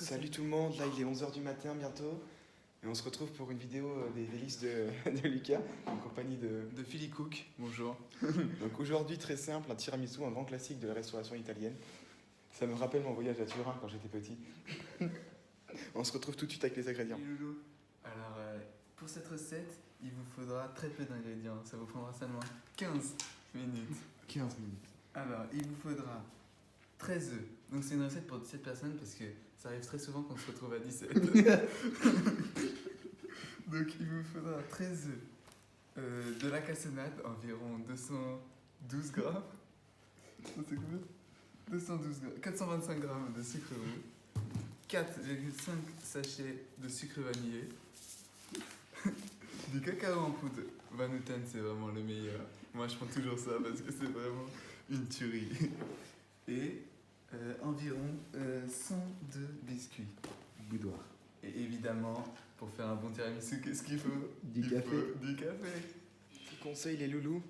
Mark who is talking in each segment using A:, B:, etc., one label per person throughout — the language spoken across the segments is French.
A: Salut tout le monde, là il est 11h du matin bientôt et on se retrouve pour une vidéo des délices de Lucas en compagnie de
B: Philly Cook, bonjour.
A: Donc aujourd'hui très simple, un tiramisu, un grand classique de la restauration italienne. Ça me rappelle mon voyage à Turin quand j'étais petit. On se retrouve tout de suite avec les ingrédients.
B: Salut Loulou. Alors pour cette recette, il vous faudra très peu d'ingrédients, ça vous prendra seulement 15 minutes.
A: 15 minutes.
B: Alors il vous faudra 13 œufs. Donc c'est une recette pour 17 personnes parce que ça arrive très souvent qu'on se retrouve à 17. Donc il vous faudra 13 œufs, de la cassonade, environ 212 grammes. C'est combien 212 grammes, 425 grammes de sucre roux, 4,5 sachets de sucre vanillé, du cacao en poudre. Van Houten, c'est vraiment le meilleur. Moi je prends toujours ça parce que c'est vraiment une tuerie. Et environ 102 biscuits.
A: Boudoir.
B: Et évidemment, pour faire un bon tiramisu, qu'est-ce qu'il faut?
A: Du café.
B: Du café.
A: Petit conseil les loulous,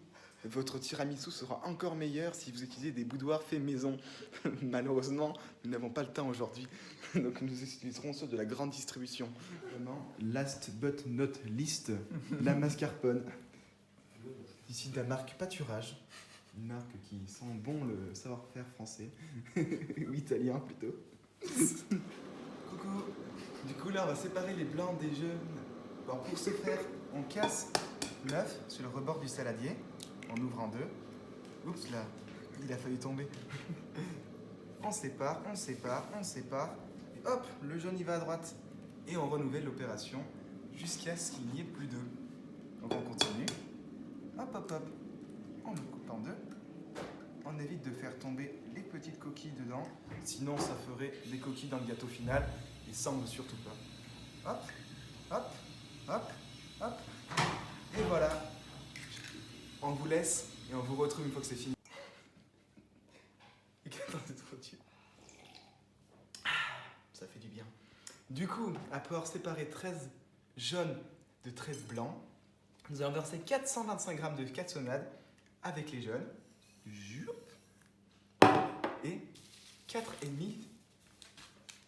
A: votre tiramisu sera encore meilleur si vous utilisez des boudoirs faits maison. Malheureusement, nous n'avons pas le temps aujourd'hui, donc nous utiliserons ceux de la grande distribution. Vraiment, last but not least, la mascarpone. Ici de la marque Pâturage, une marque qui sent bon le savoir-faire français, ou italien plutôt. Coucou. Du coup là on va séparer les blancs des jaunes. Bon, pour ce faire, on casse l'œuf sur le rebord du saladier en ouvrant deux. Oups là, il a failli tomber. On sépare, on sépare, on sépare. Et hop, le jaune il va à droite. Et on renouvelle l'opération jusqu'à ce qu'il n'y ait plus d'œufs. Donc on continue. Hop hop hop. On le coupe en deux. On évite de faire tomber les petites coquilles dedans. Sinon ça ferait des coquilles dans le gâteau final. Et ça on ne veut surtout pas. Hop, hop, hop, hop. Et voilà. On vous laisse et on vous retrouve une fois que c'est fini. C'est trop dur. Ça fait du bien. Du coup, après avoir séparé 13 jaunes de 13 blancs, nous allons verser 425 g de cassonade avec les jaunes. Et 4,5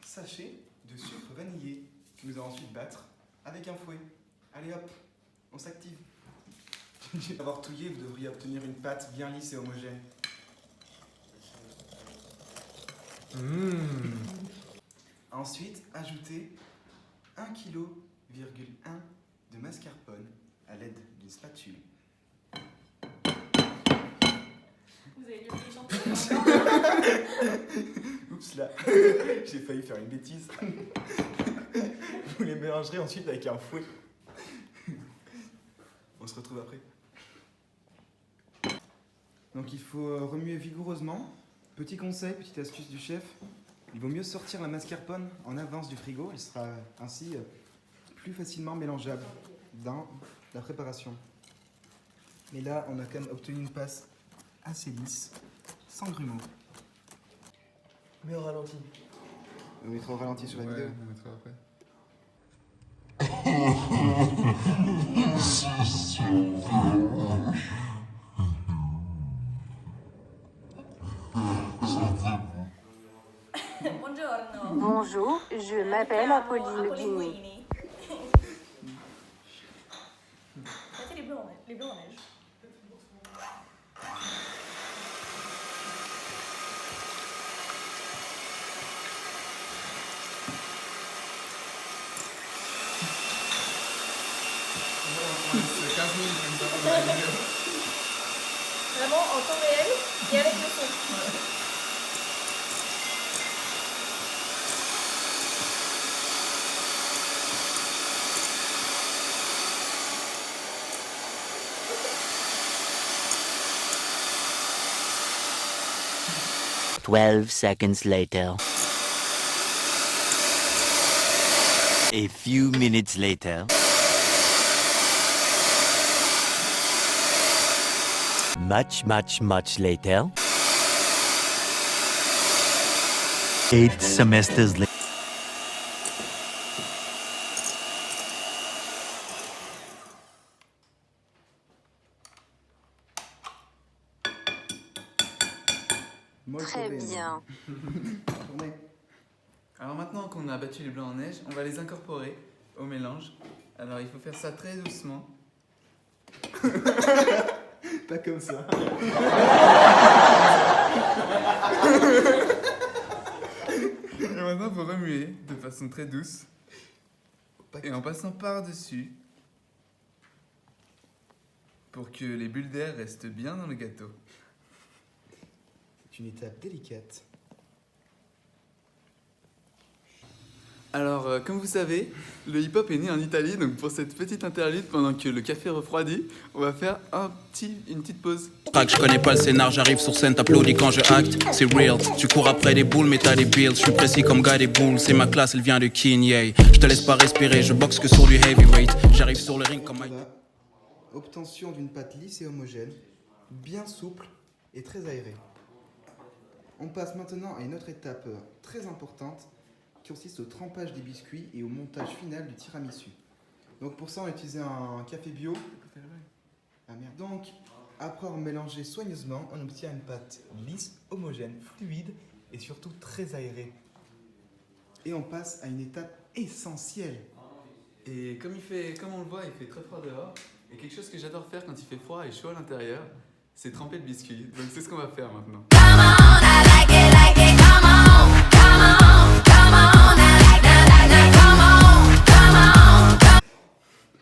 A: sachets de sucre vanillé que nous allons ensuite battre avec un fouet. Allez hop, on s'active. Après avoir touillé, vous devriez obtenir une pâte bien lisse et homogène. Ensuite, ajoutez 1,1 kg de mascarpone à l'aide d'une spatule.
C: Vous avez oublié les champignons.
A: Oups là, j'ai failli faire une bêtise. Vous les mélangerez ensuite avec un fouet. On se retrouve après. Donc il faut remuer vigoureusement. Petit conseil, petite astuce du chef, il vaut mieux sortir la mascarpone en avance du frigo. Elle sera ainsi plus facilement mélangeable dans la préparation. Mais là, on a quand même obtenu une pâte assez lisse, sans grumeaux.
D: Mais au ralenti.
A: On mettra au ralenti sur la vidéo.
B: On mettra après.
C: Buongiorno.
E: Bonjour, je m'appelle Apolline Guigny.
C: Mettez les blancs en neige.
B: C'est 15 minutes comme ça dans la vidéo.
C: Vraiment en temps réel et avec le son.
F: 12 seconds later. A few minutes later. Much later. 8 semesters later.
E: Très bien.
A: Tournez.
B: Alors Alors maintenant qu'on a battu les blancs en neige, on va les incorporer au mélange. Alors il faut faire ça très doucement.
A: Pas comme ça.
B: Et maintenant il faut remuer de façon très douce. Et en passant par-dessus pour que les bulles d'air restent bien dans le gâteau.
A: C'est une étape délicate.
B: Alors, comme vous savez, le hip-hop est né en Italie, donc pour cette petite interlude, pendant que le café refroidit, on va faire une petite pause.
G: Je connais pas le scénar, j'arrive sur scène, t'applaudis quand je acte, c'est real. Tu cours après des boules, mais t'as des bills. Je suis précis comme gars des boules, c'est ma classe, elle vient de Kanye. Je te laisse pas respirer, je boxe que sur du heavyweight. J'arrive sur le ring comme Mike.
A: Obtention d'une pâte lisse et homogène, bien souple et très aérée. On passe maintenant à une autre étape très importante qui consiste au trempage des biscuits et au montage final du tiramisu. Donc pour ça, on a utilisé un café bio. Ah merde. Donc, après avoir mélangé soigneusement, on obtient une pâte lisse, homogène, fluide et surtout très aérée. Et on passe à une étape essentielle.
B: Et comme on le voit, il fait très froid dehors. Et quelque chose que j'adore faire quand il fait froid et chaud à l'intérieur, c'est tremper le biscuit. Donc c'est ce qu'on va faire maintenant.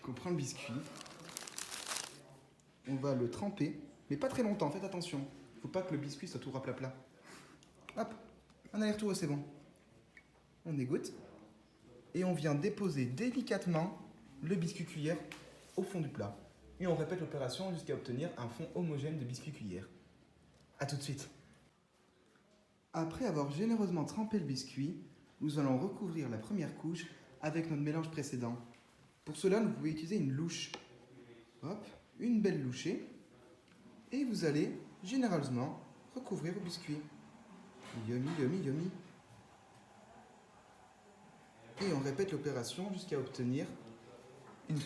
A: On prend le biscuit, on va le tremper, mais pas très longtemps, faites attention. Faut pas que le biscuit soit tout raplapla. Hop, un aller-retour et c'est bon. On égoutte et on vient déposer délicatement le biscuit cuillère au fond du plat. Et on répète l'opération jusqu'à obtenir un fond homogène de biscuit cuillère. A tout de suite. Après avoir généreusement trempé le biscuit, nous allons recouvrir la première couche avec notre mélange précédent. Pour cela, vous pouvez utiliser une louche. Hop, une belle louchée. Et vous allez généreusement recouvrir le biscuit. Yummy, yummy, yummy. Et on répète l'opération jusqu'à obtenir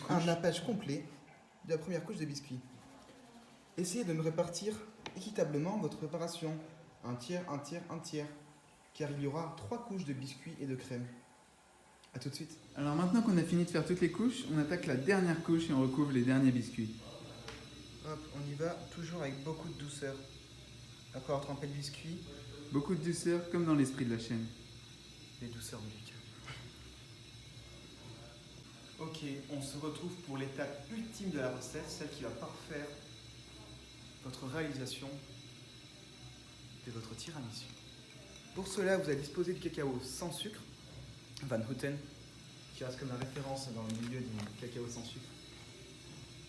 A: un nappage complet de la première couche de biscuit. Essayez de me répartir équitablement votre préparation. Un tiers, un tiers, un tiers. Car il y aura 3 couches de biscuits et de crème. A tout de suite.
B: Alors maintenant qu'on a fini de faire toutes les couches, on attaque la dernière couche et on recouvre les derniers biscuits.
A: Hop, on y va toujours avec beaucoup de douceur. Après avoir trempé le biscuit.
B: Beaucoup de douceur comme dans l'esprit de la chaîne.
A: Les douceurs de Lucas. Ok, on se retrouve pour l'étape ultime de la recette, celle qui va parfaire votre réalisation de votre tiramisu. Pour cela, vous allez disposer du cacao sans sucre, Van Houten, qui reste comme la référence dans le milieu du cacao sans sucre.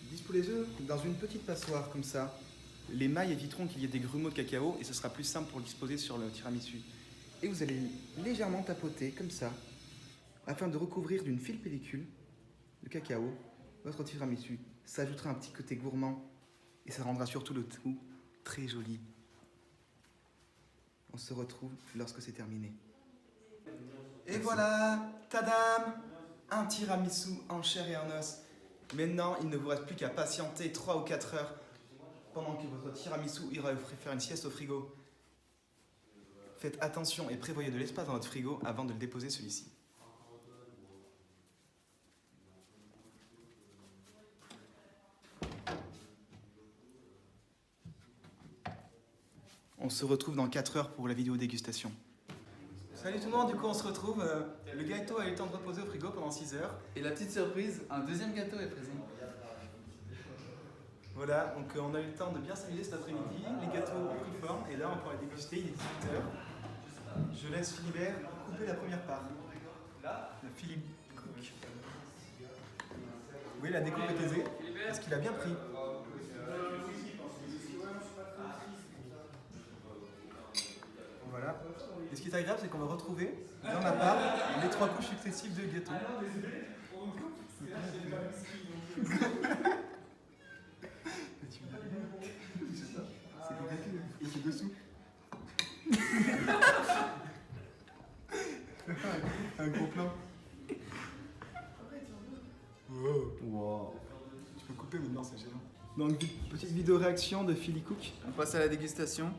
A: Disposez-le dans une petite passoire comme ça. Les mailles éviteront qu'il y ait des grumeaux de cacao et ce sera plus simple pour le disposer sur le tiramisu. Et vous allez légèrement tapoter comme ça, afin de recouvrir d'une fine pellicule de cacao votre tiramisu. Ça ajoutera un petit côté gourmand et ça rendra surtout le tout très joli. On se retrouve lorsque c'est terminé. Et voilà, tadam, un tiramisu en chair et en os. Maintenant, il ne vous reste plus qu'à patienter 3 ou 4 heures pendant que votre tiramisu ira faire une sieste au frigo. Faites attention et prévoyez de l'espace dans votre frigo avant de le déposer celui-ci. On se retrouve dans 4 heures pour la vidéo dégustation. Salut tout le monde, du coup on se retrouve. Le gâteau a eu le temps de reposer au frigo pendant 6 heures.
B: Et la petite surprise, un deuxième gâteau est présent.
A: Voilà, donc on a eu le temps de bien s'amuser cet après-midi. Les gâteaux ont pris forme et là on pourra les déguster, il est 18h. Je laisse Philibert couper la première part. Le Philippe Cook. Oui, la découpe est aisée. Est-ce qu'il a bien pris? Voilà. Et ce qui est agréable, c'est qu'on va retrouver dans la part les 3 couches successives de gâteau. C'est dessous. Un gros plan. Wow. Tu peux couper maintenant, c'est gênant. Donc, petite vidéo réaction de Philly Cook.
B: On passe à la dégustation.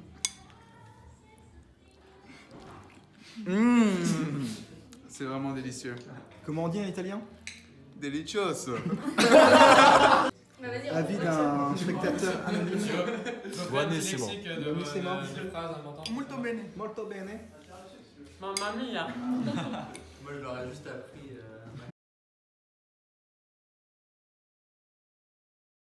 B: C'est vraiment délicieux.
A: Comment on dit en italien?
B: Delicioso.
C: Bah, vas-y,
A: Avis d'un spectateur anonyme.
H: Buonissimo.
A: Buonissimo.
B: Molto bene.
A: Molto bene.
H: Mamma mia.
D: Moi, je l'aurais juste appris